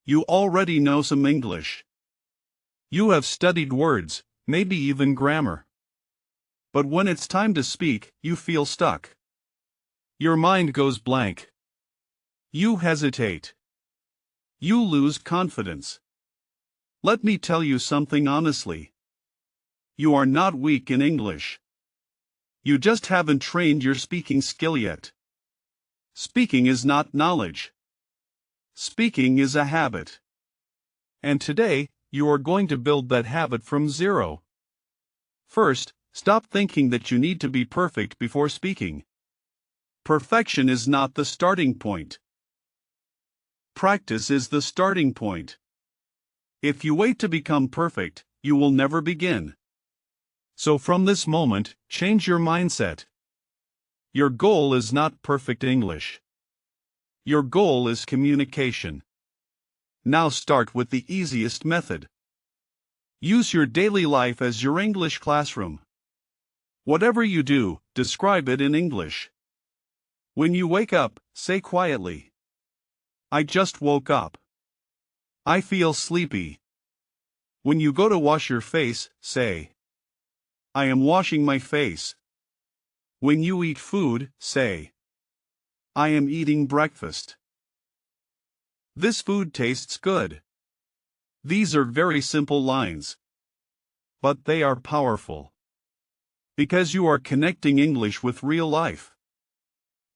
You already know some English. You have studied words, maybe even grammar. But when it's time to speak, you feel stuck. Your mind goes blank. You hesitate. You lose confidence. Let me tell you something honestly. You are not weak in English. You just haven't trained your speaking skill yet. Speaking is not knowledge. Speaking is a habit. And today, you are going to build that habit from zero. First, stop thinking that you need to be perfect before speaking. Perfection is not the starting point. Practice is the starting point. If you wait to become perfect, you will never begin. So from this moment, change your mindset. Your goal is not perfect English. Your goal is communication. Now start with the easiest method. Use your daily life as your English classroom. Whatever you do, describe it in English. When you wake up, say quietly, "I just woke up. I feel sleepy." When you go to wash your face, say, "I am washing my face." When you eat food, say, "I am eating breakfast. This food tastes good." These are very simple lines. But they are powerful. Because you are connecting English with real life.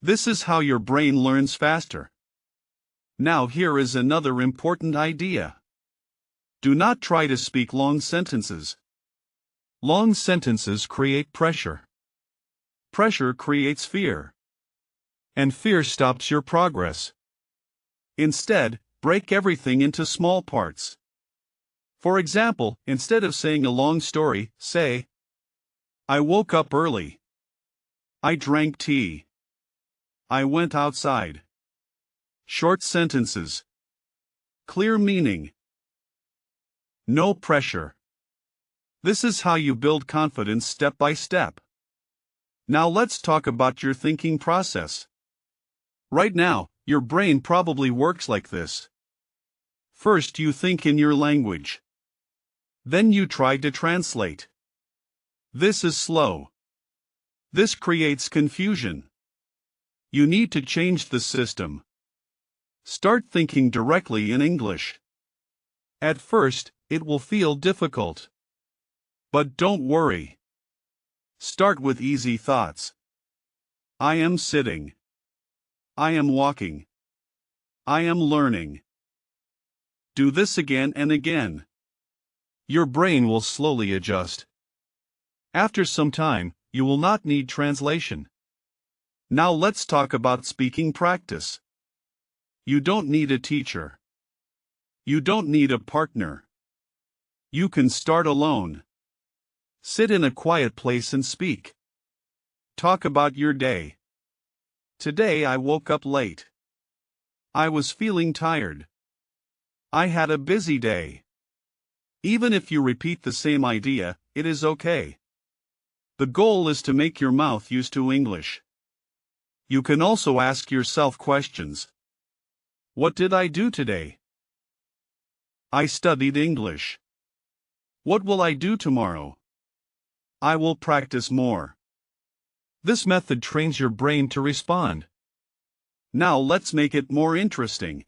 This is how your brain learns faster. Now here is another important idea. Do not try to speak long sentences. Long sentences create pressure. Pressure creates fear. And fear stops your progress. Instead, break everything into small parts. For example, instead of saying a long story, say, "I woke up early. I drank tea. I went outside." Short sentences. Clear meaning. No pressure. This is how you build confidence step by step. Now let's talk about your thinking process. Right now, your brain probably works like this. First you think in your language. Then you try to translate. This is slow. This creates confusion. You need to change the system. Start thinking directly in English. At first, it will feel difficult. But don't worry. Start with easy thoughts. I am sitting. I am walking. I am learning. Do this again and again. Your brain will slowly adjust. After some time, you will not need translation. Now let's talk about speaking practice. You don't need a teacher. You don't need a partner. You can start alone. Sit in a quiet place and speak. Talk about your day. Today I woke up late. I was feeling tired. I had a busy day. Even if you repeat the same idea, it is okay. The goal is to make your mouth used to English. You can also ask yourself questions. What did I do today? I studied English. What will I do tomorrow? I will practice more. This method trains your brain to respond. Now let's make it more interesting.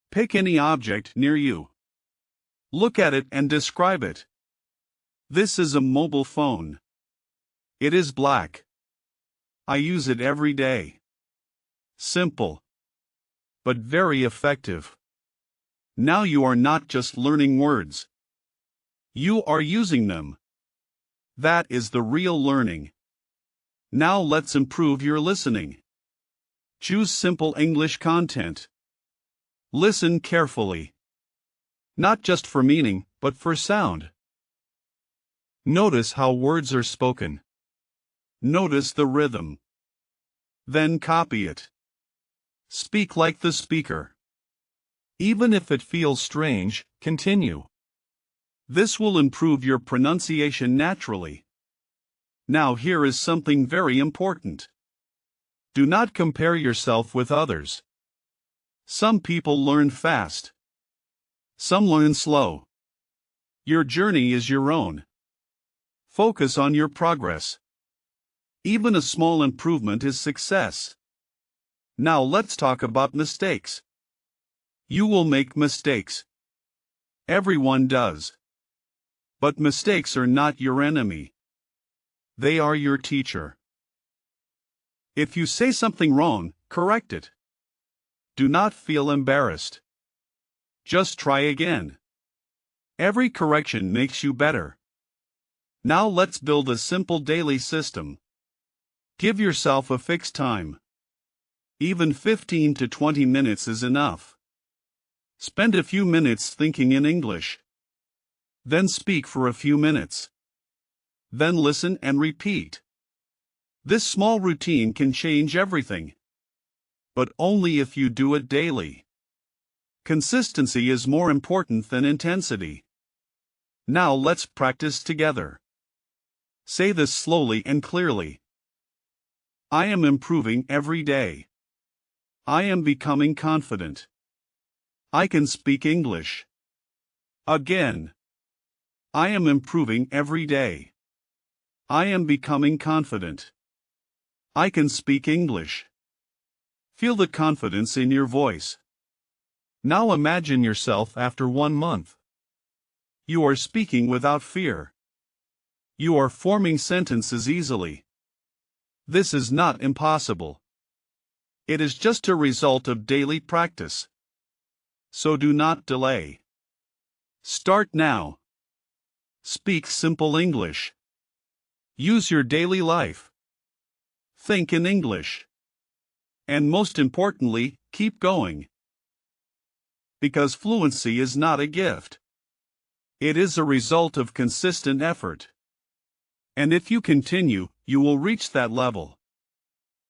Pick any object near you. Look at it and describe it. This is a mobile phone. It is black. I use it every day. Simple. But very effective. Now you are not just learning words. You are using them. That is the real learning. Now let's improve your listening. Choose simple English content. Listen carefully. Not just for meaning, but for sound. Notice how words are spoken. Notice the rhythm. Then copy it. Speak like the speaker. Even if it feels strange, continue. This will improve your pronunciation naturally. Now here is something very important. Do not compare yourself with others. Some people learn fast. Some learn slow. Your journey is your own. Focus on your progress. Even a small improvement is success. Now let's talk about mistakes. You will make mistakes. Everyone does. But mistakes are not your enemy. They are your teacher. If you say something wrong, correct it. Do not feel embarrassed. Just try again. Every correction makes you better. Now let's build a simple daily system. Give yourself a fixed time. Even 15 to 20 minutes is enough. Spend a few minutes thinking in English. Then speak for a few minutes. Then listen and repeat. This small routine can change everything. But only if you do it daily. Consistency is more important than intensity. Now let's practice together. Say this slowly and clearly. I am improving every day. I am becoming confident. I can speak English. Again. I am improving every day. I am becoming confident. I can speak English. Feel the confidence in your voice. Now imagine yourself after 1 month. You are speaking without fear. You are forming sentences easily. This is not impossible. It is just a result of daily practice. So do not delay. Start now. Speak simple English. Use your daily life. Think in English. And most importantly, keep going. Because fluency is not a gift. It is a result of consistent effort. And if you continue, you will reach that level.